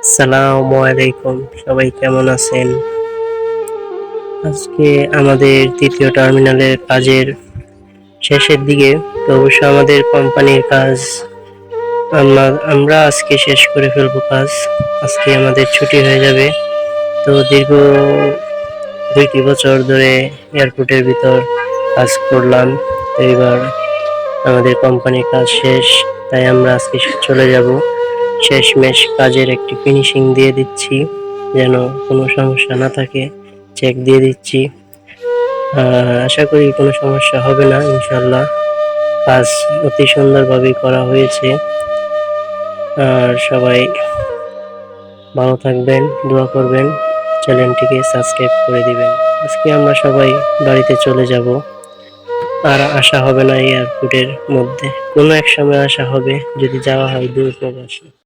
আসসালামু আলাইকুম, সবাই কেমন আছেন? আজকে আমাদের তৃতীয় টার্মিনালের কাজের শেষের দিকে। তো অবশ্য আমাদের কোম্পানির কাজ আমরা আজকে শেষ করে ফেলবো কাজ। আজকে আমাদের ছুটি হয়ে যাবে। তো দীর্ঘ 2টি বছর ধরে এয়ারপোর্টের ভিতর কাজ করলাম। তো এবার আমাদের কোম্পানির কাজ শেষ, তাই আমরা আজকে চলে যাব। শেষমেশ কাজের একটি ফিনিশিং দিয়ে দিচ্ছি, যেন কোনো সমস্যা না থাকে। চেক দিয়ে দিচ্ছি। আশা করি কোনো সমস্যা হবে না, ইনশাল্লাহ। কাজ অতি সুন্দরভাবে করা হয়েছে। আর সবাই ভালো থাকবেন, দোয়া করবেন, চ্যানেলটিকে সাবস্ক্রাইব করে দিবেন। আজকে আমরা সবাই বাড়িতে চলে যাব। আর আসা হবে না এয়ারপোর্টের মধ্যে, কোনো এক সময় আসা হবে যদি যাওয়া হয় দূর প্রবাসে।